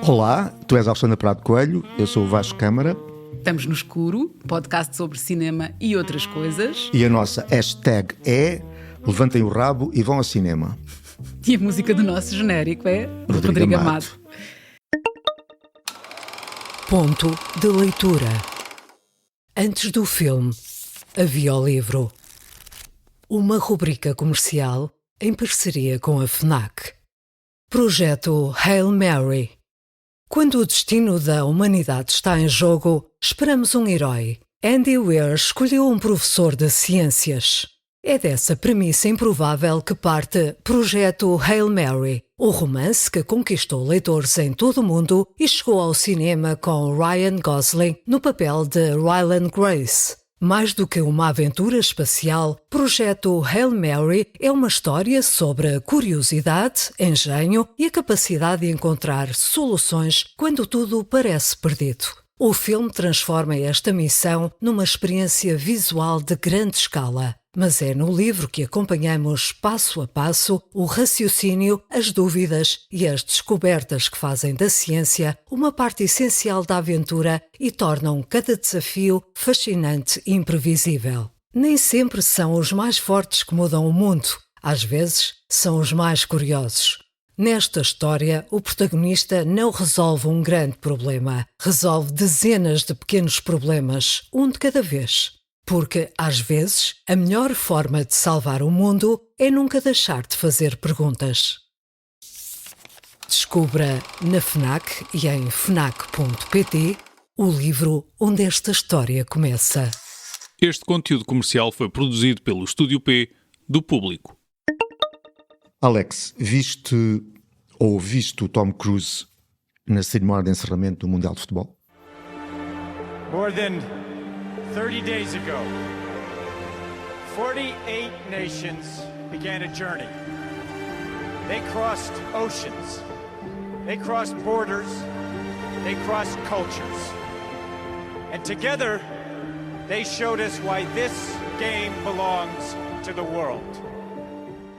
Olá, tu és Alexandre Prado Coelho, eu sou o Vasco Câmara. Estamos no Escuro, podcast sobre cinema e outras coisas. E a nossa hashtag é Levantem o Rabo e vão ao cinema. E a música do nosso genérico é Rodrigo Amado. Ponto de leitura. Antes do filme, havia o livro. Uma rubrica comercial em parceria com a FNAC. Projeto Hail Mary. Quando o destino da humanidade está em jogo, esperamos um herói. Andy Weir escolheu um professor de ciências. É dessa premissa improvável que parte Projeto Hail Mary, o romance que conquistou leitores em todo o mundo e chegou ao cinema com Ryan Gosling no papel de Ryland Grace. Mais do que uma aventura espacial, Projeto Hail Mary é uma história sobre curiosidade, engenho e a capacidade de encontrar soluções quando tudo parece perdido. O filme transforma esta missão numa experiência visual de grande escala. Mas é no livro que acompanhamos passo a passo o raciocínio, as dúvidas e as descobertas que fazem da ciência uma parte essencial da aventura e tornam cada desafio fascinante e imprevisível. Nem sempre são os mais fortes que mudam o mundo, às vezes são os mais curiosos. Nesta história, o protagonista não resolve um grande problema, resolve dezenas de pequenos problemas, um de cada vez. Porque, às vezes, a melhor forma de salvar o mundo é nunca deixar de fazer perguntas. Descubra na FNAC e em fnac.pt o livro onde esta história começa. Este conteúdo comercial foi produzido pelo Estúdio P do Público. Alex, viste o Tom Cruise na cerimónia de encerramento do Mundial de Futebol? More than 30 days ago, 48 nations began a journey. They crossed oceans, they crossed borders, they crossed cultures. And together, they showed us why this game belongs to the world.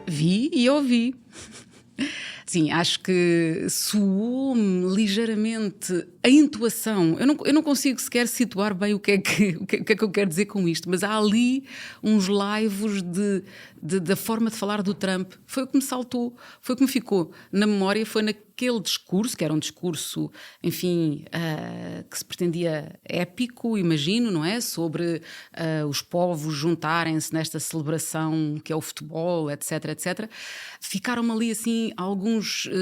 Vi e ouvi. Sim, acho que soou-me ligeiramente a intuação. Eu não consigo sequer situar bem o que é que eu quero dizer com isto, mas há ali uns laivos da forma de falar do Trump. Foi o que me saltou, foi o que me ficou na memória, foi naquele discurso, que era um discurso, enfim, que se pretendia épico, imagino, não é? Sobre os povos juntarem-se nesta celebração que é o futebol, etc, etc. Ficaram-me ali, assim, alguns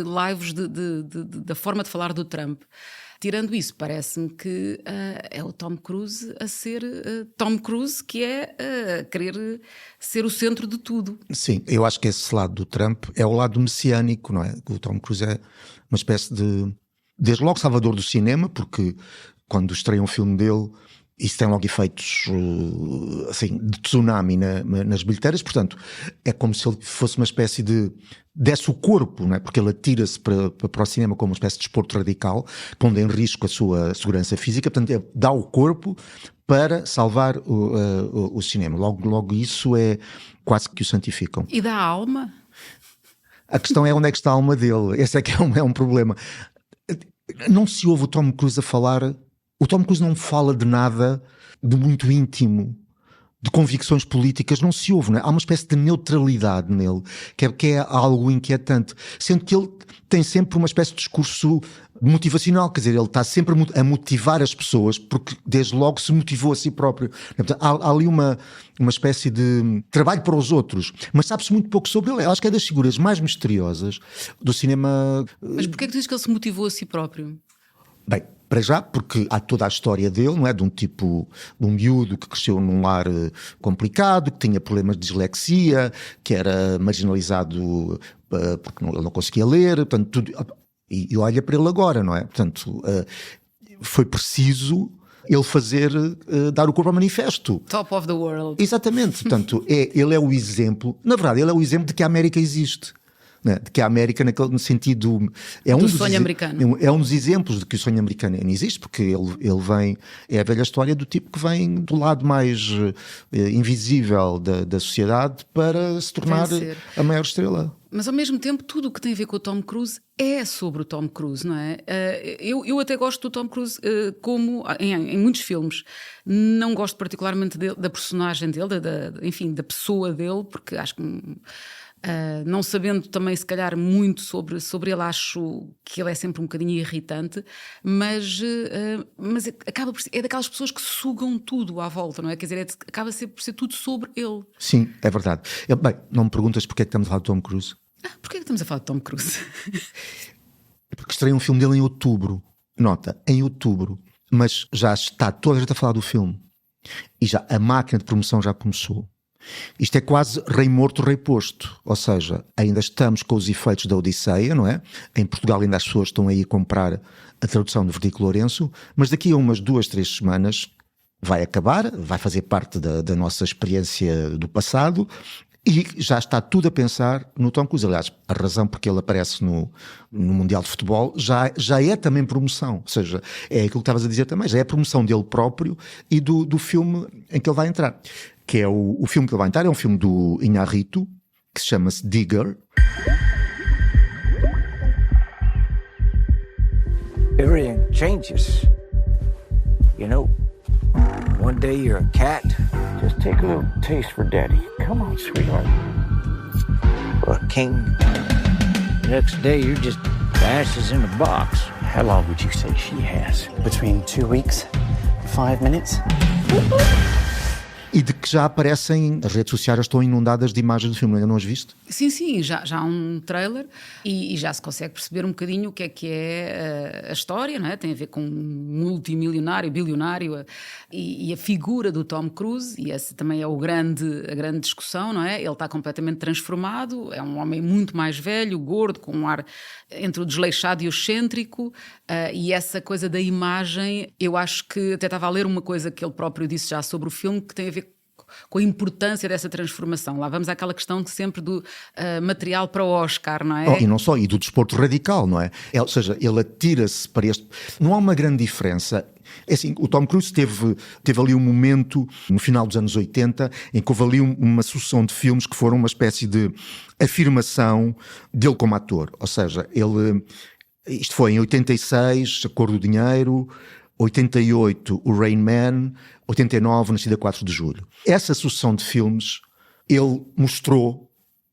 laivos da forma de falar do Trump. Tirando isso, parece-me que é o Tom Cruise a ser Tom Cruise, que é querer ser o centro de tudo. Sim, eu acho que esse lado do Trump é o lado messiânico, não é? O Tom Cruise é uma espécie de, desde logo, salvador do cinema, porque quando estreia um filme dele, isso tem logo efeitos assim, de tsunami nas bilheteiras, portanto é como se ele fosse uma espécie de desse o corpo, não é? Porque ele atira-se para o cinema como uma espécie de desporto radical, pondo em risco a sua segurança física, portanto ele dá o corpo para salvar o cinema. Logo isso é quase que o santificam. E dá alma? A questão é onde é que está a alma dele, esse é que é um problema. Não se ouve o Tom Cruise a falar. O Tom Cruise não fala de nada de muito íntimo, de convicções políticas, não se ouve, não é? Há uma espécie de neutralidade nele, que é algo inquietante, sendo que ele tem sempre uma espécie de discurso motivacional, quer dizer, ele está sempre a motivar as pessoas, porque desde logo se motivou a si próprio. Portanto, há ali uma espécie de trabalho para os outros, mas sabe-se muito pouco sobre ele. Eu acho que é das figuras mais misteriosas do cinema. Mas porquê é que tu dizes que ele se motivou a si próprio? Bem, para já, porque há toda a história dele, não é? De um miúdo que cresceu num lar complicado, que tinha problemas de dislexia, que era marginalizado porque ele não conseguia ler, portanto, tudo, e olha para ele agora, não é? Portanto, foi preciso ele dar o corpo ao manifesto. Top of the world. Exatamente, portanto, ele é o exemplo, na verdade, ele é o exemplo de que a América existe. né? De que a América, no sentido... Do sonho americano. É um dos exemplos de que o sonho americano não existe, porque ele vem... É a velha história do tipo que vem do lado mais invisível da sociedade para se tornar a maior estrela. Mas ao mesmo tempo, tudo o que tem a ver com o Tom Cruise é sobre o Tom Cruise, não é? Eu até gosto do Tom Cruise como em muitos filmes. Não gosto particularmente da personagem dele, enfim, da pessoa dele, porque acho que... não sabendo também se calhar muito sobre ele, acho que ele é sempre um bocadinho irritante, mas acaba por ser, é daquelas pessoas que sugam tudo à volta, não é? Quer dizer, acaba por ser tudo sobre ele. Sim, é verdade. Bem, não me perguntas porque é que estamos a falar de Tom Cruise. Porquê é que estamos a falar de Tom Cruise? Porque estreia um filme dele em outubro. Nota, em outubro. Mas já está toda a gente a falar do filme. E já a máquina de promoção já começou. Isto é quase rei morto, rei posto. Ou seja, ainda estamos com os efeitos da Odisseia, não é? Em Portugal ainda as pessoas estão aí a comprar a tradução do Vertigo Lourenço, mas daqui a umas 2-3 semanas vai acabar, vai fazer parte da nossa experiência do passado e já está tudo a pensar no Tom Cruise. Aliás, a razão porque ele aparece no Mundial de Futebol já é também promoção. Ou seja, é aquilo que estavas a dizer também, já é a promoção dele próprio e do filme em que ele vai entrar. Que é o filme que ele vai entrar, é um filme do Iñárritu, que se chama-se Digger. Everything changes. You know, one day you're a cat. Just take a little taste for daddy. Come on, sweetheart. Or a king. The next day you're just ashes in a box. How long would you say she has? Between 2 weeks and 5 minutes? E de que já aparecem, as redes sociais estão inundadas de imagens do filme, ainda não as viste? Sim, já há um trailer e já se consegue perceber um bocadinho o que é a história, não é? Tem a ver com um multimilionário, bilionário e a figura do Tom Cruise, e essa também é a grande discussão, não é? Ele está completamente transformado, é um homem muito mais velho, gordo, com um ar entre o desleixado e o excêntrico, e essa coisa da imagem, eu acho que até estava a ler uma coisa que ele próprio disse já sobre o filme, que tem a ver com a importância dessa transformação. Lá vamos àquela questão de sempre do material para o Oscar, não é? E não só, e do desporto radical, não é? Ou seja, ele atira-se para este... Não há uma grande diferença. É assim, o Tom Cruise teve ali um momento, no final dos anos 80, em que houve ali uma sucessão de filmes que foram uma espécie de afirmação dele como ator. Ou seja, isto foi em 86, A Cor do Dinheiro, 88, o Rain Man, 89, Nascida 4 de Julho. Essa sucessão de filmes, ele mostrou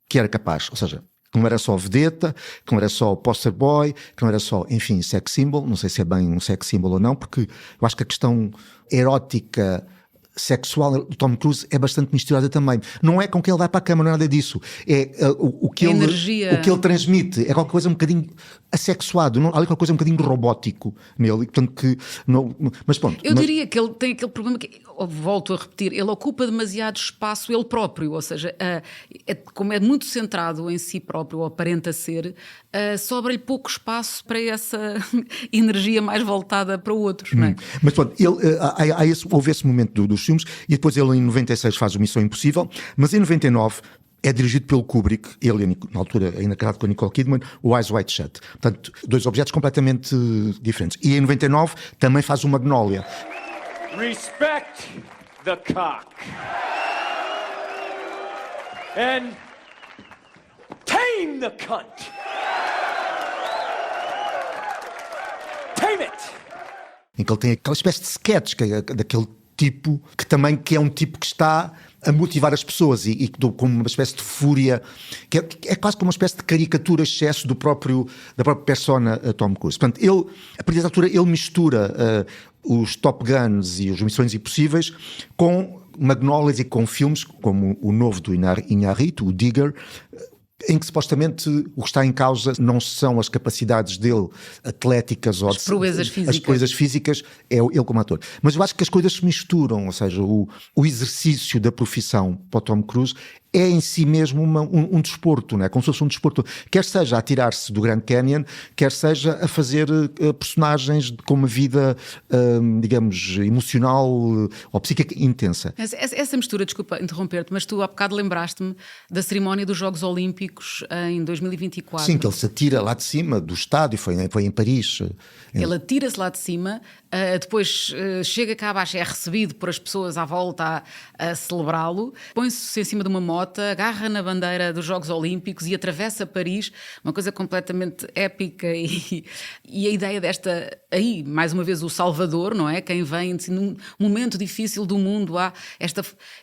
que era capaz, ou seja, que não era só vedeta, que não era só poster boy, que não era só, enfim, sex symbol, não sei se é bem um sex symbol ou não, porque eu acho que a questão erótica sexual do Tom Cruise é bastante misturada também. Não é com que ele vai para a cama, não é nada disso. É o que ele transmite. É qualquer coisa um bocadinho assexuado. Há qualquer coisa um bocadinho robótico nele. Portanto, que não, mas pronto. Eu diria que ele tem aquele problema que, volto a repetir, ele ocupa demasiado espaço ele próprio. Ou seja, como é muito centrado em si próprio, ou aparenta ser, sobra-lhe pouco espaço para essa energia mais voltada para outros. Não é? Mas pronto, houve esse momento dos filmes, e depois ele em 96 faz o Missão Impossível, mas em 99 é dirigido pelo Kubrick, ele na altura ainda casado com a Nicole Kidman, o Eyes Wide Shut. Portanto, dois objetos completamente diferentes. E em 99 também faz o Magnolia. Respect the cock. And tame the cunt. Tame it. Em que ele tem aquela espécie de sketch daquele tipo que é um tipo que está a motivar as pessoas e com uma espécie de fúria, que é quase como uma espécie de caricatura, excesso da própria persona Tom Cruise. Portanto, a partir dessa altura, ele mistura os Top Guns e os Missões Impossíveis com Magnolias e com filmes como o novo do Iñárritu, o Digger, em que supostamente o que está em causa não são as capacidades dele atléticas ou as proezas físicas. As proezas físicas, é ele como ator. Mas eu acho que as coisas se misturam, ou seja, o exercício da profissão para o Tom Cruise é em si mesmo um desporto, não é? Como se fosse um desporto, quer seja a atirar-se do Grand Canyon, quer seja a fazer personagens com uma vida, digamos, emocional ou psíquica intensa. Essa mistura, desculpa interromper-te, mas tu há bocado lembraste-me da cerimónia dos Jogos Olímpicos em 2024. Sim, que ele se atira lá de cima do estádio, foi em Paris. Ele atira-se lá de cima, depois chega cá abaixo, é recebido por as pessoas à volta a celebrá-lo, põe-se em cima de uma moto, agarra na bandeira dos Jogos Olímpicos e atravessa Paris, uma coisa completamente épica e a ideia desta, aí, mais uma vez, o Salvador, não é? Quem vem num momento difícil do mundo,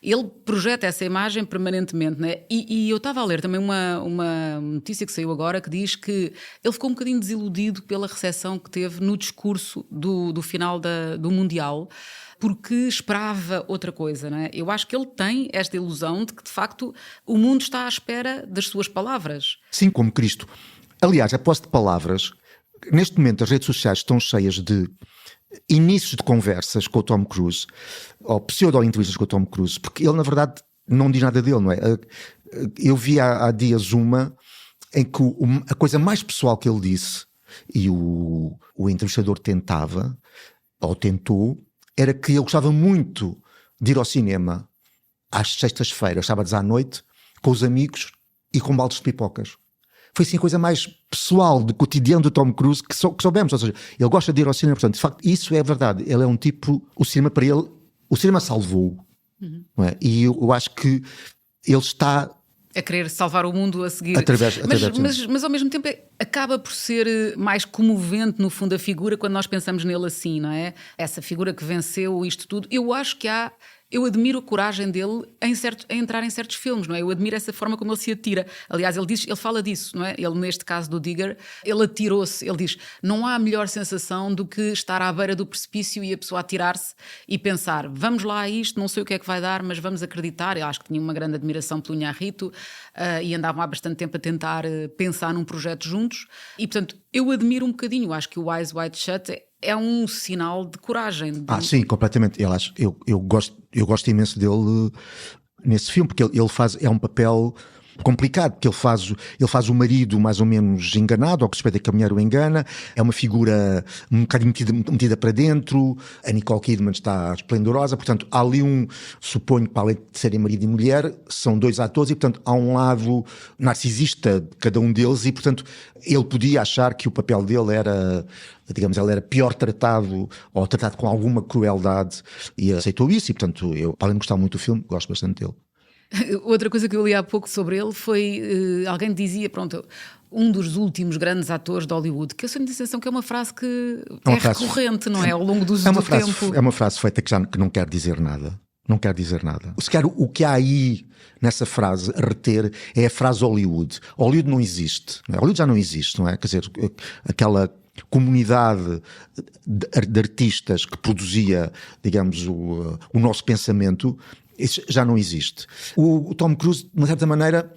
ele projeta essa imagem permanentemente, não é? E eu estava a ler também uma notícia que saiu agora que diz que ele ficou um bocadinho desiludido pela recepção que teve no discurso do final do Mundial, porque esperava outra coisa, não é? Eu acho que ele tem esta ilusão de que, de facto, o mundo está à espera das suas palavras. Sim, como Cristo. Aliás, a posse de palavras, neste momento as redes sociais estão cheias de inícios de conversas com o Tom Cruise, ou pseudo-entrevistas com o Tom Cruise, porque ele, na verdade, não diz nada dele, não é? Eu vi há dias uma em que a coisa mais pessoal que ele disse, e o entrevistador tentava, ou tentou, era que ele gostava muito de ir ao cinema às sextas-feiras, sábados à noite, com os amigos e com baldes de pipocas. Foi assim a coisa mais pessoal, de cotidiano do Tom Cruise que soubemos. Ou seja, ele gosta de ir ao cinema, portanto, de facto, isso é verdade. Ele é um tipo, o cinema para ele, o cinema salvou-o. Não é? E eu acho que ele está a querer salvar o mundo a seguir. Mas ao mesmo tempo acaba por ser mais comovente, no fundo, a figura quando nós pensamos nele assim, não é? Essa figura que venceu isto tudo. Eu acho que eu admiro a coragem dele em entrar em certos filmes, não é? Eu admiro essa forma como ele se atira. Aliás, ele fala disso, não é? Ele, neste caso do Digger, ele atirou-se. Ele diz, não há melhor sensação do que estar à beira do precipício e a pessoa atirar-se e pensar, vamos lá a isto, não sei o que é que vai dar, mas vamos acreditar. Eu acho que tinha uma grande admiração pelo Iñárritu e andavam há bastante tempo a tentar pensar num projeto juntos. E, portanto, eu admiro um bocadinho. Acho que o Eyes Wide Shut é um sinal de coragem. Sim, completamente. Eu gosto imenso dele nesse filme, porque ele é um papel complicado, porque ele faz o marido mais ou menos enganado, ou que suspeita que a mulher o engana, é uma figura um bocadinho metida para dentro, a Nicole Kidman está esplendorosa, portanto há ali suponho que para além de serem marido e mulher, são dois atores e portanto há um lado narcisista de cada um deles e portanto ele podia achar que o papel dele era, digamos, ele era pior tratado ou tratado com alguma crueldade e aceitou isso e portanto eu, além de gostar muito do filme, gosto bastante dele. Outra coisa que eu li há pouco sobre ele foi, alguém dizia, pronto, um dos últimos grandes atores de Hollywood, que eu tenho a sensação que é uma frase que recorrente, não é? Ao longo do tempo. É uma frase feita que não quer dizer nada. Não quer dizer nada. Se quer, o que há aí nessa frase a reter é a frase Hollywood. Hollywood não existe. Não é? Hollywood já não existe, não é? Quer dizer, aquela comunidade de artistas que produzia, digamos, o nosso pensamento, isso já não existe. O Tom Cruise, de uma certa maneira,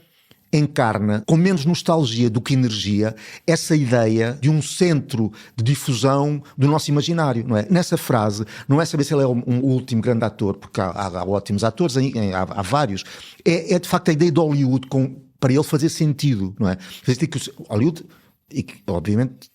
encarna, com menos nostalgia do que energia, essa ideia de um centro de difusão do nosso imaginário, não é? Nessa frase, não é saber se ele é o último grande ator, porque há ótimos atores, há vários. É de facto a ideia de Hollywood para ele fazer sentido, não é? Fazer sentido que Hollywood, e obviamente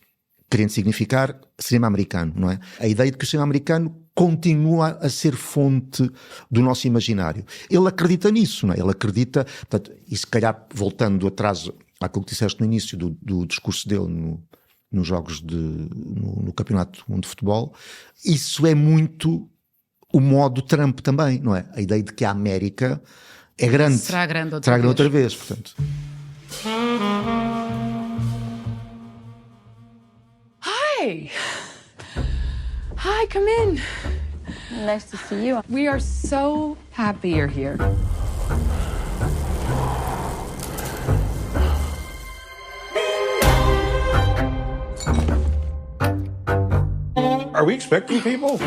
querendo significar cinema americano, não é? A ideia de que o cinema americano continua a ser fonte do nosso imaginário. Ele acredita nisso, não é? Ele acredita, portanto, e se calhar voltando atrás àquilo que disseste no início do discurso dele nos jogos no Campeonato do Mundo de Futebol, isso é muito o modo Trump também, não é? A ideia de que a América é grande. Será grande outra vez, portanto. Hi, come in. Nice to see you. We are so happy you're here. Are we expecting people?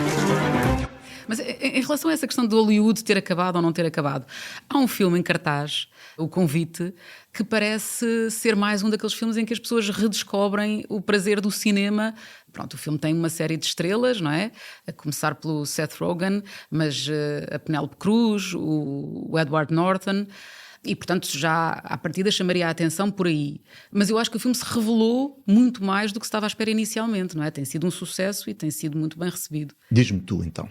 Mas em relação a essa questão de Hollywood ter acabado ou não ter acabado, há um filme em cartaz, O Convite, que parece ser mais um daqueles filmes em que as pessoas redescobrem o prazer do cinema. Pronto, o filme tem uma série de estrelas, não é? A começar pelo Seth Rogen, mas a Penélope Cruz, o Edward Norton. E, portanto, já à partida chamaria a atenção por aí. Mas eu acho que o filme se revelou muito mais do que se estava à espera inicialmente, não é? Tem sido um sucesso e tem sido muito bem recebido. Diz-me tu, então.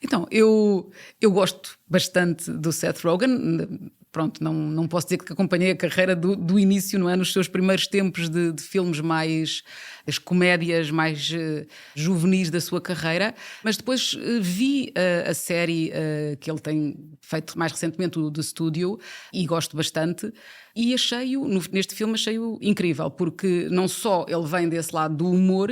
Então, eu gosto bastante do Seth Rogen. Pronto, não posso dizer que acompanhei a carreira do início, não é? Nos seus primeiros tempos de filmes mais... as comédias mais juvenis da sua carreira, mas depois vi a série que ele tem feito mais recentemente, o The Studio, e gosto bastante, e neste filme achei-o incrível, porque não só ele vem desse lado do humor,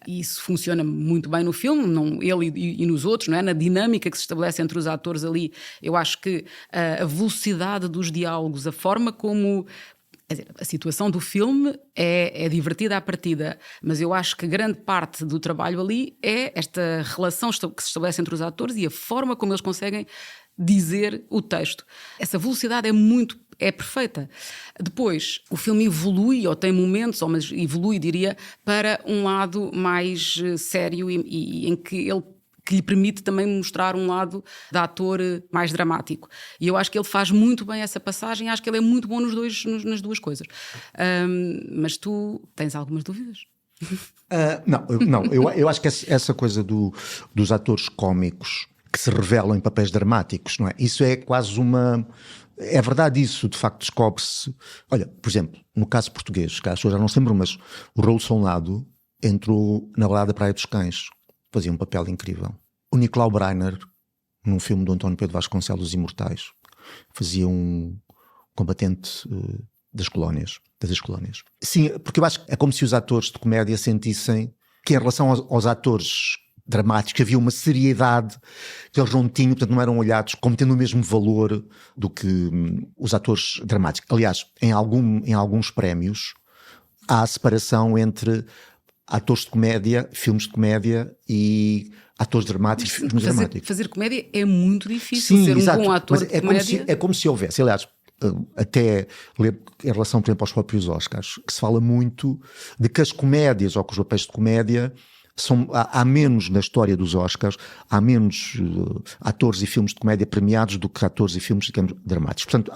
e isso funciona muito bem no filme, ele e nos outros, não é? Na dinâmica que se estabelece entre os atores ali, eu acho que a velocidade dos diálogos, a forma como... Quer dizer, a situação do filme é divertida à partida, mas eu acho que grande parte do trabalho ali é esta relação que se estabelece entre os atores e a forma como eles conseguem dizer o texto. Essa velocidade é perfeita. Depois, o filme evolui, ou tem momentos, mas evolui, diria, para um lado mais sério e em que lhe permite também mostrar um lado de ator mais dramático. E eu acho que ele faz muito bem essa passagem, acho que ele é muito bom nas duas coisas. Mas tu tens algumas dúvidas? Eu acho que essa coisa dos atores cómicos que se revelam em papéis dramáticos, não é? Isso é quase uma... É verdade isso, de facto descobre-se... Olha, por exemplo, no caso português, que as pessoas já não se lembram, mas o Raul Solnado entrou na Balada da Praia dos Cães. Fazia um papel incrível. O Nicolau Breiner, num filme do António Pedro Vasconcelos, Os Imortais, fazia um combatente das ex-colónias. Sim, porque eu acho que é como se os atores de comédia sentissem que em relação aos atores dramáticos havia uma seriedade que eles não tinham, portanto não eram olhados como tendo o mesmo valor do que os atores dramáticos. Aliás, em alguns prémios há a separação entre atores de comédia, filmes de comédia e atores dramáticos, filmes dramáticos. Fazer comédia é muito difícil. Sim, ser exato, um bom ator de comédia. É como se houvesse, aliás, até em relação, por exemplo, aos próprios Oscars, que se fala muito de que as comédias ou que os papéis de comédia há menos na história dos Oscars, há menos atores e filmes de comédia premiados do que atores e filmes, digamos, dramáticos. Portanto,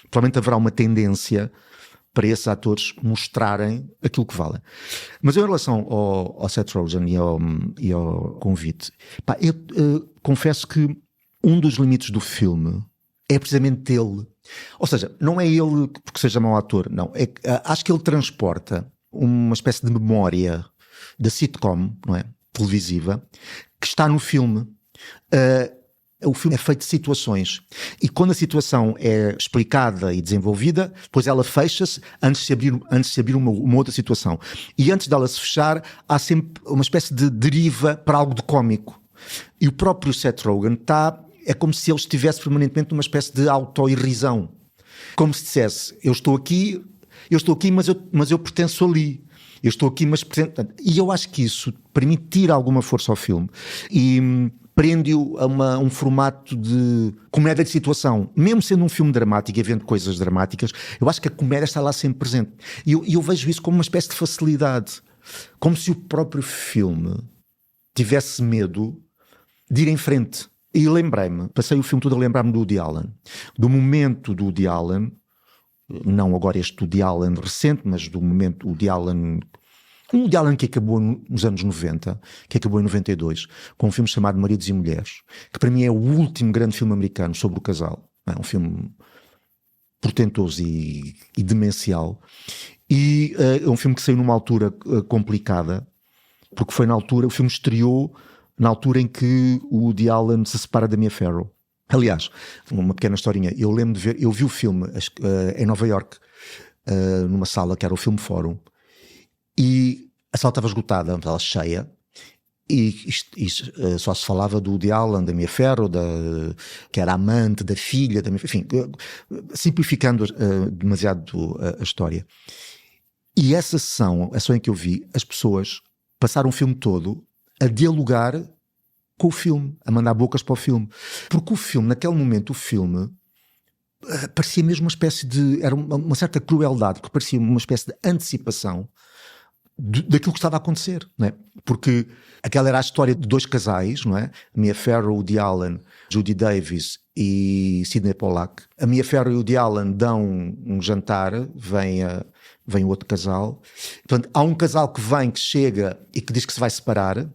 provavelmente haverá uma tendência para esses atores mostrarem aquilo que valem. Mas em relação ao Seth Rogen e ao convite, eu confesso que um dos limites do filme é precisamente ele. Ou seja, não é ele porque seja mau ator, não. Acho que ele transporta uma espécie de memória da sitcom, não é? Televisiva, que está no filme. O filme é feito de situações e quando a situação é explicada e desenvolvida, depois ela fecha-se antes de se abrir uma outra situação, e antes dela se fechar há sempre uma espécie de deriva para algo de cómico, e o próprio Seth Rogen é como se ele estivesse permanentemente numa espécie de auto-irrisão, como se dissesse, eu estou aqui mas eu pertenço ali. Eu estou aqui, mas... E eu acho que isso permite tirar alguma força ao filme e prende-o a um formato de comédia de situação. Mesmo sendo um filme dramático e havendo coisas dramáticas, eu acho que a comédia está lá sempre presente. E eu vejo isso como uma espécie de facilidade. Como se o próprio filme tivesse medo de ir em frente. E passei o filme todo a lembrar-me do Woody Allen. Do momento do Woody Allen... Não agora este Woody Allen recente, mas do momento Woody Allen... Um Woody Allen que acabou nos anos 90, que acabou em 92, com um filme chamado Maridos e Mulheres, que para mim é o último grande filme americano sobre o casal. É um filme portentoso e demencial. E é um filme que saiu numa altura complicada, porque foi o filme estreou na altura em que o Woody Allen se separa da Mia Farrow. Aliás, uma pequena historinha, eu vi o filme em Nova York, numa sala que era o Film Forum, e a sala estava esgotada, estava cheia, e só se falava do Woody Allen, da Mia Farrow, que era amante da filha, enfim, simplificando demasiado a história. E essa sessão em que eu vi, as pessoas passaram o filme todo a dialogar com o filme, a mandar bocas para o filme, porque o filme, naquele momento, parecia mesmo uma espécie de... Era uma certa crueldade, porque parecia uma espécie de antecipação daquilo que estava a acontecer, não é? Porque aquela era a história de 2 casais, não é? A Mia Farrow, o Woody Allen, Judy Davis e Sidney Pollack. A Mia Farrow e o Woody Allen dão um jantar, vem o outro casal. Portanto, há um casal que vem, que chega e que diz que se vai separar, e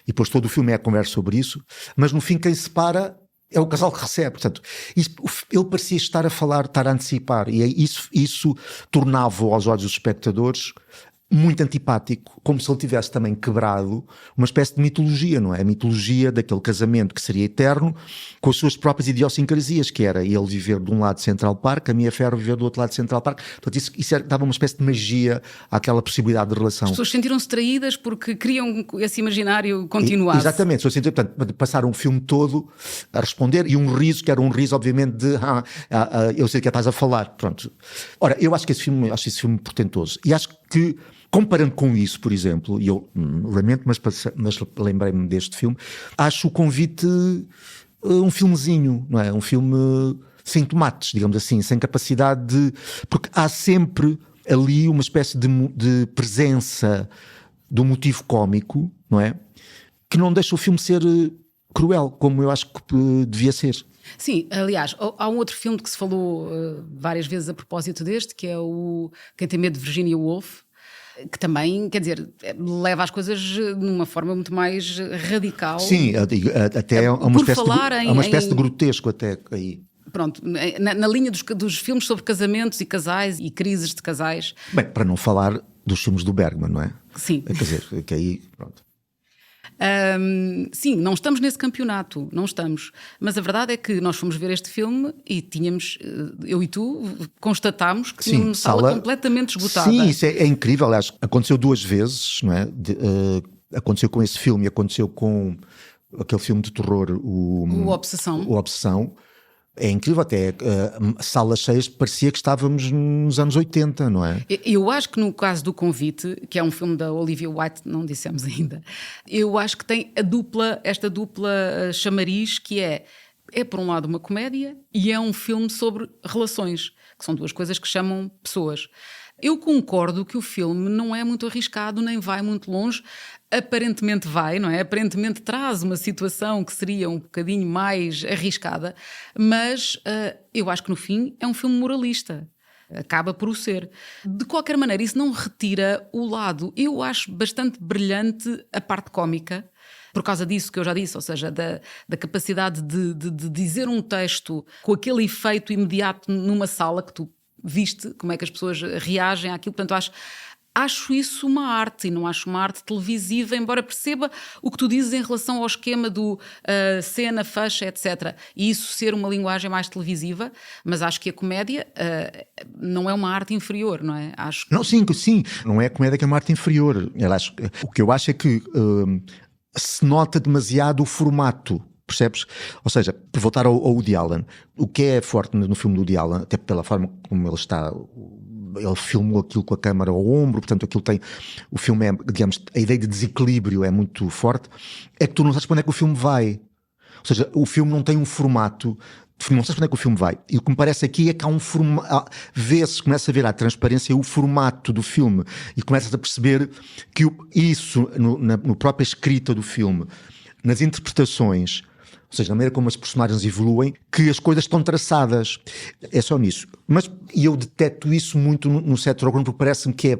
depois todo o filme é a conversa sobre isso, mas no fim quem separa é o casal que recebe. Portanto, ele parecia estar a antecipar, e isso tornava-o aos olhos dos espectadores muito antipático, como se ele tivesse também quebrado uma espécie de mitologia, não é? A mitologia daquele casamento que seria eterno, com as suas próprias idiosincrasias, que era ele viver de um lado de Central Park, a Mia Farrow viver do outro lado de Central Park. Portanto, isso dava uma espécie de magia àquela possibilidade de relação. As pessoas sentiram-se traídas porque queriam esse imaginário continuar. Exatamente, portanto, passaram o filme todo a responder, e um riso, que era um riso obviamente de eu sei o que estás a falar. Pronto. Ora, eu acho esse filme portentoso, e acho que, comparando com isso, por exemplo, e eu lamento, mas lembrei-me deste filme, acho o Convite um filmezinho, não é? Um filme sem tomates, digamos assim, sem capacidade de... Porque há sempre ali uma espécie de presença do motivo cómico, não é? Que não deixa o filme ser cruel, como eu acho que devia ser. Sim, aliás, há um outro filme que se falou várias vezes a propósito deste, que é o Quem Tem Medo de Virginia Woolf, que também, quer dizer, leva as coisas de uma forma muito mais radical. Sim, até é uma espécie de grotesco até aí. Pronto, na linha dos filmes sobre casamentos e casais e crises de casais. Bem, para não falar dos filmes do Bergman, não é? Sim. Quer dizer, que aí, pronto. Sim, não estamos nesse campeonato, não estamos. Mas a verdade é que nós fomos ver este filme e tínhamos, eu e tu, constatámos que tínhamos uma sala completamente esgotada. Sim, isso é incrível. Aliás, aconteceu 2 vezes, não é? Aconteceu com esse filme e aconteceu com aquele filme de terror, o Obsessão. É incrível, até salas cheias, parecia que estávamos nos anos 80, não é? Eu acho que no caso do Convite, que é um filme da Olivia Wilde, não dissemos ainda, eu acho que tem esta dupla chamariz, que é por um lado uma comédia e é um filme sobre relações, que são 2 coisas que chamam pessoas. Eu concordo que o filme não é muito arriscado, nem vai muito longe. Aparentemente vai, não é? Aparentemente traz uma situação que seria um bocadinho mais arriscada, mas eu acho que no fim é um filme moralista. Acaba por o ser. De qualquer maneira, isso não retira o lado. Eu acho bastante brilhante a parte cómica, por causa disso que eu já disse, ou seja, da capacidade de dizer um texto com aquele efeito imediato numa sala que tu viste, como é que as pessoas reagem àquilo. Portanto, acho isso uma arte, e não acho uma arte televisiva, embora perceba o que tu dizes em relação ao esquema do cena, fecha, etc. E isso ser uma linguagem mais televisiva, mas acho que a comédia não é uma arte inferior, não é? Não, sim, não é a comédia que é uma arte inferior. O que eu acho é que se nota demasiado o formato. Percebes? Ou seja, por voltar ao Woody Allen, o que é forte no filme do Woody Allen, até pela forma como ele está, ele filmou aquilo com a câmara ao ombro, portanto aquilo tem, o filme é, digamos, a ideia de desequilíbrio é muito forte, é que tu não sabes para onde é que o filme vai. Ou seja, o filme não tem um formato, não sabes para onde é que o filme vai. E o que me parece aqui é que há um formato, começa a ver a transparência, o formato do filme, e começas a perceber que isso, na própria escrita do filme, nas interpretações, ou seja, na maneira como as personagens evoluem, que as coisas estão traçadas. É só nisso. E eu deteto isso muito no Seth Rogen, porque parece-me que é,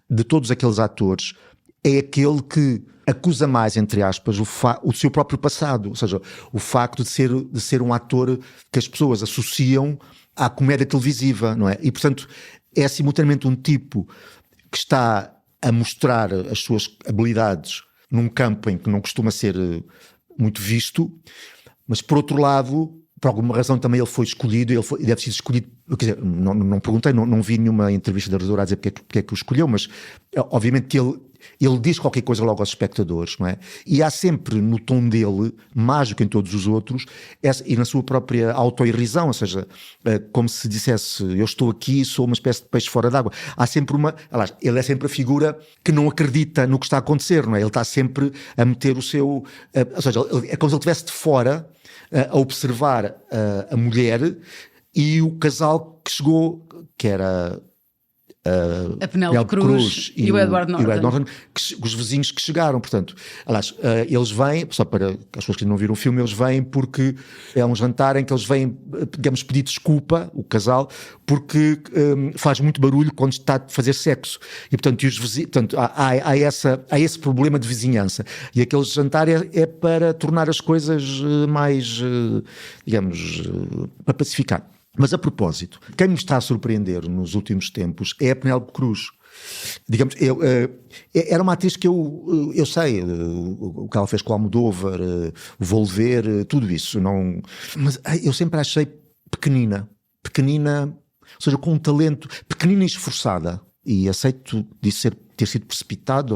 de todos aqueles atores, é aquele que acusa mais, entre aspas, o seu próprio passado. Ou seja, o facto de ser um ator que as pessoas associam à comédia televisiva, não é? E, portanto, é simultaneamente um tipo que está a mostrar as suas habilidades num campo em que não costuma ser muito visto, mas por outro lado, por alguma razão também ele foi escolhido, ele deve ser escolhido, quer dizer, não perguntei, não vi nenhuma entrevista da realizadora a dizer porque é que o escolheu, mas obviamente que ele diz qualquer coisa logo aos espectadores, não é? E há sempre no tom dele, mais do que em todos os outros, e na sua própria autoirrisão, ou seja, como se dissesse, eu estou aqui, sou uma espécie de peixe fora d'água. Há sempre ele é sempre a figura que não acredita no que está a acontecer, não é? Ele está sempre a meter o seu, ou seja, é como se ele estivesse de fora a observar a mulher e o casal que chegou, que era a Penélope Cruz e o Edward Norton. Os vizinhos que chegaram, portanto, aliás, eles vêm, só para as pessoas que não viram o filme, eles vêm porque é um jantar em que eles vêm, digamos, pedir desculpa, o casal, porque faz muito barulho quando está a fazer sexo, e portanto, há esse problema de vizinhança, e aquele jantar é para tornar as coisas mais, digamos, para pacificar. Mas a propósito, quem me está a surpreender nos últimos tempos é a Penélope Cruz. Digamos, era uma atriz que eu sei o que ela fez com o Almodóvar, o Volver, tudo isso, mas eu sempre a achei pequenina, ou seja, com um talento, pequenina e esforçada, e aceito disso ter sido precipitado,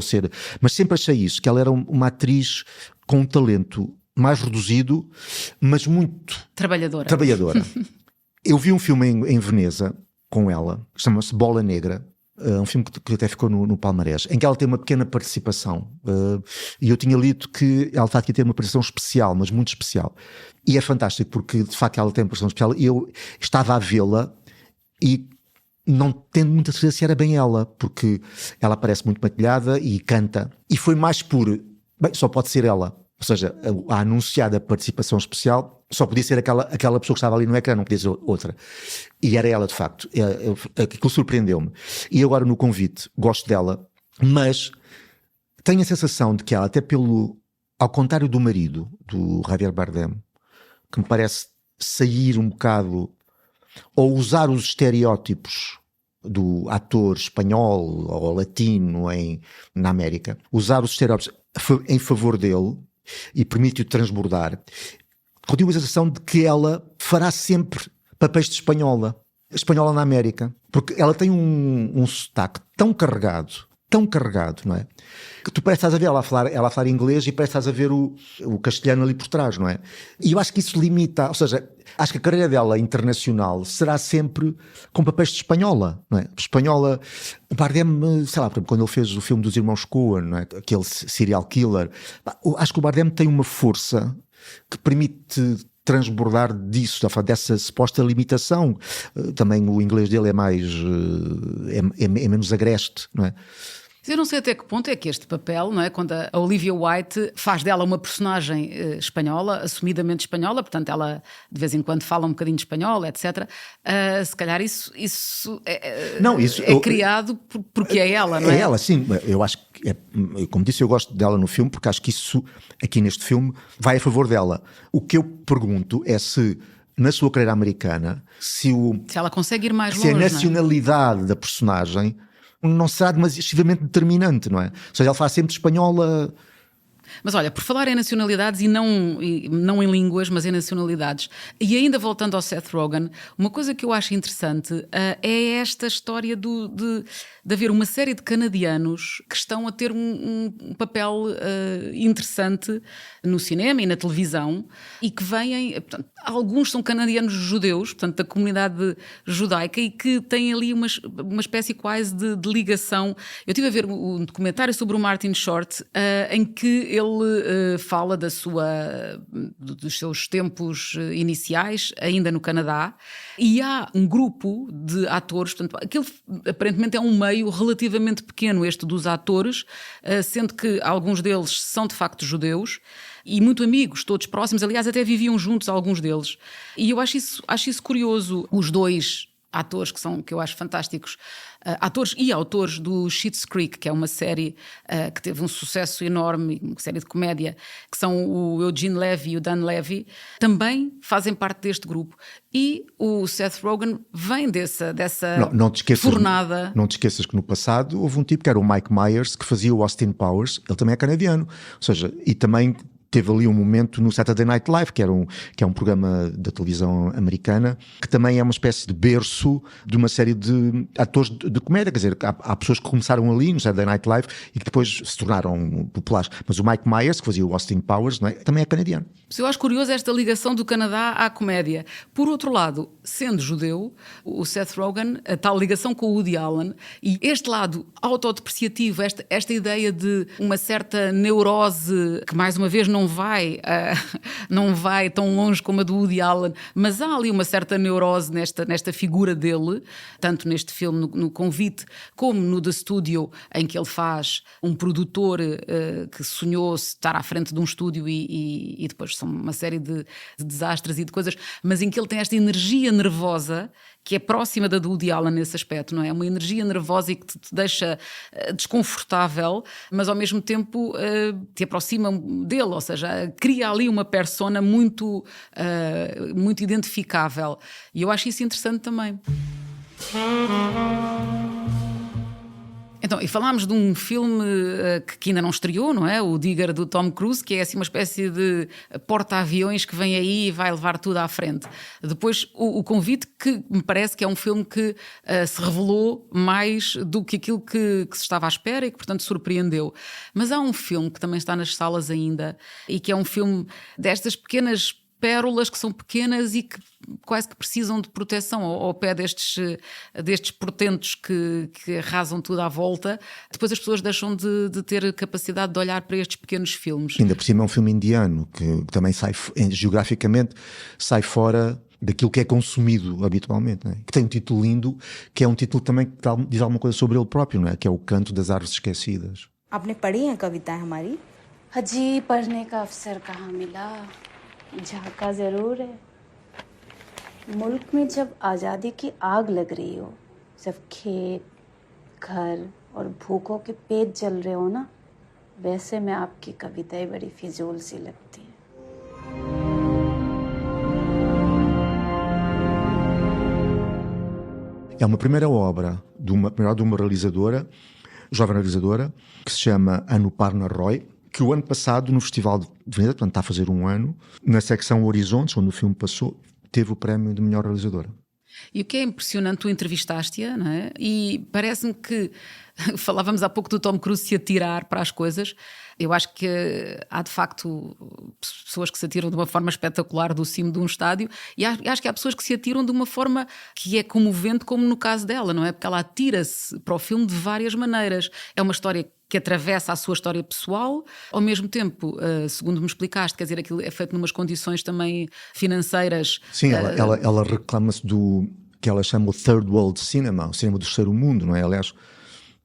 mas sempre achei isso, que ela era uma atriz com um talento mais reduzido, mas muito trabalhadora. Eu vi um filme em Veneza com ela, que chama-se Bola Negra, um filme que até ficou no palmarés, em que ela tem uma pequena participação, e eu tinha lido que ela está aqui a ter uma participação especial, mas muito especial, e é fantástico porque de facto ela tem uma participação especial, e eu estava a vê-la e não tendo muita certeza se era bem ela, porque ela parece muito maquilhada e canta, e foi mais só pode ser ela. Ou seja, a anunciada participação especial só podia ser aquela pessoa que estava ali no ecrã, não podia ser outra. E era ela, de facto. Aquilo surpreendeu-me. E agora no convite, gosto dela, mas tenho a sensação de que ela, até ao contrário do marido, do Javier Bardem, que me parece sair um bocado, ou usar os estereótipos do ator espanhol ou latino na América, usar os estereótipos em favor dele, e permite-o transbordar. Continuo a sensação de que ela fará sempre papéis de espanhola na América, porque ela tem um sotaque tão carregado, não é? Que tu parece que estás a ver ela a falar inglês e parece que estás a ver o castelhano ali por trás, não é? E eu acho que isso limita, ou seja, acho que a carreira dela internacional será sempre com papéis de espanhola, não é? Espanhola, o Bardem, sei lá, por exemplo, quando ele fez o filme dos irmãos Coen, não é? Aquele serial killer, acho que o Bardem tem uma força que permite transbordar disso, dessa suposta limitação. Também o inglês dele é mais é menos agreste, não é? Eu não sei até que ponto é que este papel, não é? Quando a Olivia Wilde faz dela uma personagem espanhola, assumidamente espanhola, portanto ela de vez em quando fala um bocadinho de espanhol, etc. Se calhar isso é criado porque é ela, não é? É ela, sim. Eu acho que, como disse, eu gosto dela no filme porque acho que isso, aqui neste filme, vai a favor dela. O que eu pergunto é se na sua carreira americana, se ela consegue ir mais longe, se a nacionalidade da personagem não será demasiadamente determinante, não é? Ou seja, ela faz sempre espanhola. Mas olha, por falar em nacionalidades e não em línguas, mas em nacionalidades, e ainda voltando ao Seth Rogen, uma coisa que eu acho interessante é esta história de haver uma série de canadianos que estão a ter um papel interessante no cinema e na televisão, e que vêm, portanto, alguns são canadianos judeus, portanto, da comunidade judaica, e que têm ali uma espécie quase de ligação. Eu estive a ver um documentário sobre o Martin Short, em que ele fala dos seus tempos iniciais, ainda no Canadá, e há um grupo de atores, portanto, aquilo aparentemente é um meio relativamente pequeno, este dos atores, sendo que alguns deles são de facto judeus, e muito amigos, todos próximos, aliás até viviam juntos alguns deles, e eu acho isso curioso. Os dois atores que eu acho fantásticos, atores e autores do Schitt's Creek, que é uma série que teve um sucesso enorme, uma série de comédia, que são o Eugene Levy e o Dan Levy, também fazem parte deste grupo. E o Seth Rogen vem dessa fornada. Não te esqueças que no passado houve um tipo que era o Mike Myers, que fazia o Austin Powers, ele também é canadiano, ou seja, e também teve ali um momento no Saturday Night Live, que é um programa da televisão americana, que também é uma espécie de berço de uma série de atores de comédia. Quer dizer, há pessoas que começaram ali no Saturday Night Live e que depois se tornaram populares. Mas o Mike Myers, que fazia o Austin Powers, não é? Também é canadiano. Eu acho curioso esta ligação do Canadá à comédia. Por outro lado, sendo judeu, o Seth Rogen, a tal ligação com o Woody Allen, e este lado autodepreciativo, esta ideia de uma certa neurose que, mais uma vez, não não vai tão longe como a do Woody Allen, mas há ali uma certa neurose nesta figura dele, tanto neste filme, no Convite, como no The Studio, em que ele faz um produtor que sonhou estar à frente de um estúdio e depois são uma série de desastres e de coisas, mas em que ele tem esta energia nervosa que é próxima da do Woody Allen nesse aspecto, não é? Uma energia nervosa e que te deixa desconfortável, mas ao mesmo tempo te aproxima dele, ou seja, cria ali uma persona muito identificável. E eu acho isso interessante também. Então, e falámos de um filme que ainda não estreou, não é? O Digger, do Tom Cruise, que é assim uma espécie de porta-aviões que vem aí e vai levar tudo à frente. Depois, o Convite, que me parece que é um filme que se revelou mais do que aquilo que se estava à espera e que, portanto, surpreendeu. Mas há um filme que também está nas salas ainda e que é um filme destas pequenas pérolas que são pequenas e que quase que precisam de proteção ao pé destes portentos que arrasam tudo à volta. Depois as pessoas deixam de ter capacidade de olhar para estes pequenos filmes. Ainda por cima é um filme indiano que também geograficamente sai fora daquilo que é consumido habitualmente, não é? Que tem um título lindo, que é um título também que diz alguma coisa sobre ele próprio, não é? Que é O Canto das Árvores Esquecidas. आपने पढ़ी हैं कविताएं हमारी? हजी पढ़ने का अवसर कहाँ मिला, झाका जरूर है। मुल्क में जब आज़ादी की आग लग रही हो, जब खेत, घर और भूखों के पेट जल रहे हो ना, वैसे में आपकी कविताएं बड़ी फिजूल सी लगती हैं। É uma primeira obra de uma realizadora, jovem realizadora, que se chama Anuparna Roy, que o ano passado no Festival de Veneza, portanto está a fazer um ano, na secção Horizontes, onde o filme passou, teve o prémio de melhor realizadora. E o que é impressionante, tu entrevistaste-a, não é? E parece-me que falávamos há pouco do Tom Cruise se atirar para as coisas. Eu acho que há de facto pessoas que se atiram de uma forma espetacular do cimo de um estádio e acho que há pessoas que se atiram de uma forma que é comovente, como no caso dela, não é? Porque ela atira-se para o filme de várias maneiras. É uma história que atravessa a sua história pessoal, ao mesmo tempo, segundo me explicaste, quer dizer, aquilo é feito numas condições também financeiras. Sim, ela reclama-se do que ela chama o Third World Cinema, o cinema do terceiro mundo, não é? Aliás,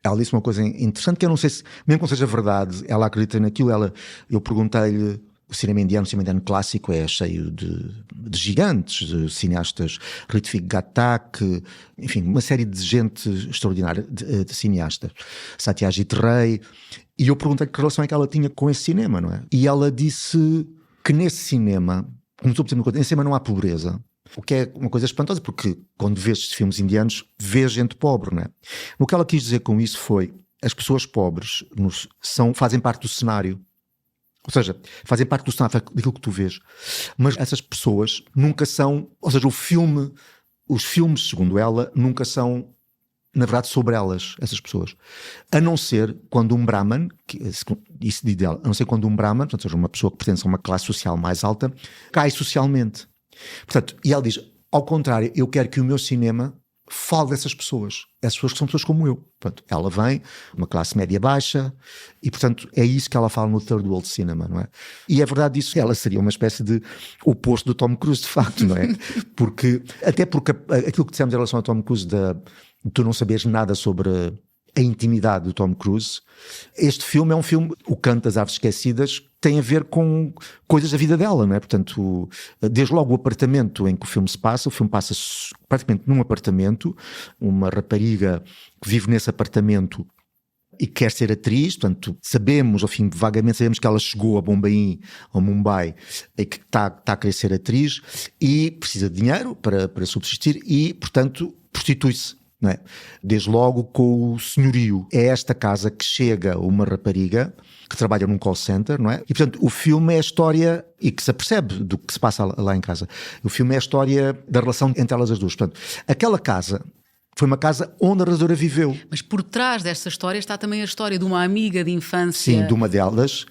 ela disse uma coisa interessante que eu não sei se, mesmo que não seja verdade, ela acredita naquilo. Eu perguntei-lhe, o cinema indiano clássico é cheio de gigantes, de cineastas, Ritwik Ghatak, enfim, uma série de gente extraordinária, de cineastas, Satyajit Ray, e eu perguntei que relação é que ela tinha com esse cinema, não é? E ela disse que nesse cinema, começou por dizer uma coisa, nesse cinema não há pobreza. O que é uma coisa espantosa, porque quando vês estes filmes indianos, vês gente pobre, não é? O que ela quis dizer com isso foi, as pessoas pobres fazem parte do cenário. Ou seja, fazem parte do cenário daquilo que tu vês. Mas essas pessoas nunca são... Ou seja, os filmes, segundo ela, nunca são, na verdade, sobre elas, essas pessoas. A não ser quando um Brahman, isso diz dela, a não ser quando um Brahman, ou seja, uma pessoa que pertence a uma classe social mais alta, cai socialmente. Portanto, e ela diz, ao contrário, eu quero que o meu cinema fale dessas pessoas. Essas pessoas que são pessoas como eu. Portanto, ela vem de uma classe média baixa e, portanto, é isso que ela fala no Third World Cinema, não é? E é verdade isso, ela seria uma espécie de oposto do Tom Cruise, de facto, não é? Até porque aquilo que dissemos em relação ao Tom Cruise, de tu não saberes nada sobre a intimidade do Tom Cruise, este filme é um filme, O Canto das Árvores Esquecidas, tem a ver com coisas da vida dela, não é? Portanto, desde logo o apartamento em que o filme passa praticamente num apartamento, uma rapariga que vive nesse apartamento e quer ser atriz, portanto, vagamente sabemos que ela chegou a Mumbai, e que está a querer ser atriz e precisa de dinheiro para subsistir e, portanto, prostitui-se. Não é? Desde logo com o senhorio. É esta casa que chega uma rapariga que trabalha num call center, não é? E portanto o filme é a história, e que se apercebe do que se passa lá em casa, o filme é a história da relação entre elas as duas. Portanto, aquela casa foi uma casa onde a realizadora viveu. Mas por trás desta história está também a história de uma amiga de infância. Sim, de uma delas.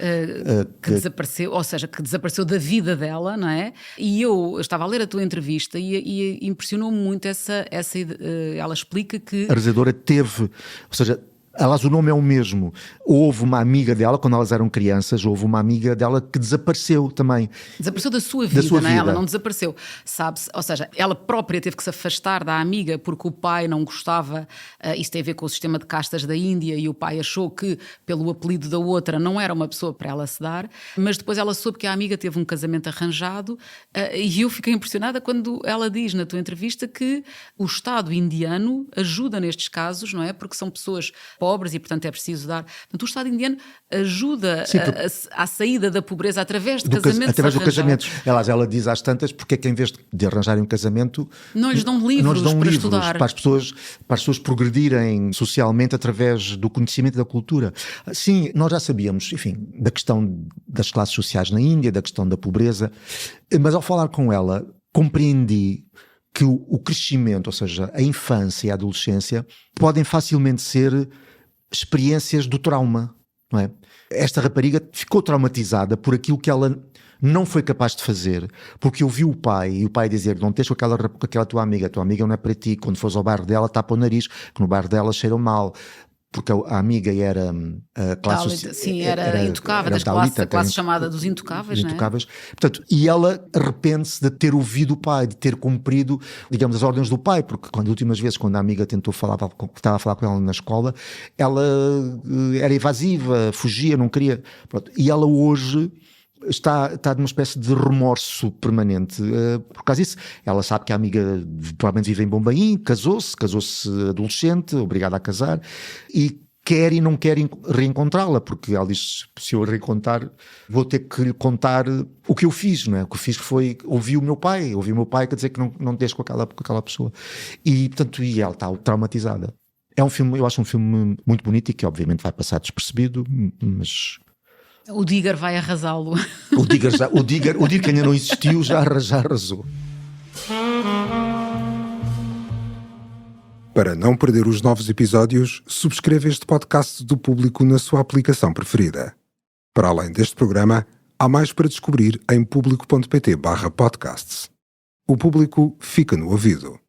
Que desapareceu, ou seja, que desapareceu da vida dela, não é? E eu estava a ler a tua entrevista e impressionou-me muito ela explica que... A realizadora teve, ou seja, Aliás, o nome é o mesmo. Houve uma amiga dela, quando elas eram crianças, houve uma amiga dela que desapareceu também. Desapareceu da sua vida, não é? Ela não desapareceu. Sabe-se, ou seja, ela própria teve que se afastar da amiga porque o pai não gostava. Isso tem a ver com o sistema de castas da Índia e o pai achou que, pelo apelido da outra, não era uma pessoa para ela se dar. Mas depois ela soube que a amiga teve um casamento arranjado e eu fiquei impressionada quando ela diz na tua entrevista que o Estado indiano ajuda nestes casos, não é? Porque são pessoas pobres e, portanto, é preciso dar... Portanto, o Estado indiano ajuda à saída da pobreza através de casamentos através do arranjados. casamento. Ela diz às tantas porque é que em vez de arranjarem um casamento... Não lhes dão livros para estudar. Para as pessoas progredirem socialmente através do conhecimento da cultura. Sim, nós já sabíamos, enfim, da questão das classes sociais na Índia, da questão da pobreza, mas ao falar com ela, compreendi que o crescimento, ou seja, a infância e a adolescência, podem facilmente ser experiências do trauma, não é? Esta rapariga ficou traumatizada por aquilo que ela não foi capaz de fazer, porque ouviu o pai dizer: não tens com aquela tua amiga não é para ti, quando fores ao bairro dela tapa o nariz, que no bairro dela cheira mal. Porque a amiga era a classe... Sim, era intocável, da classe chamada dos intocáveis, não é? Portanto, e ela arrepende-se de ter ouvido o pai, de ter cumprido, digamos, as ordens do pai, porque quando últimas vezes, quando a amiga estava a falar com ela na escola, ela era evasiva, fugia, não queria... Pronto. E ela hoje... Está numa espécie de remorso permanente. Por causa disso, ela sabe que a amiga provavelmente vive em Bombaim, casou-se adolescente, obrigada a casar, e quer e não quer reencontrá-la, porque ela diz: se eu a reencontrar, vou ter que lhe contar o que eu fiz, não é? O que eu fiz foi ouvir o meu pai, quer dizer que não deixo com aquela pessoa. E, portanto, ela está traumatizada. É um filme, eu acho um filme muito bonito e que obviamente vai passar despercebido, mas... O Digger vai arrasá-lo. O Digger que ainda não existiu já arrasou. Para não perder os novos episódios, subscreva este podcast do Público na sua aplicação preferida. Para além deste programa, há mais para descobrir em público.pt/podcasts. O Público fica no ouvido.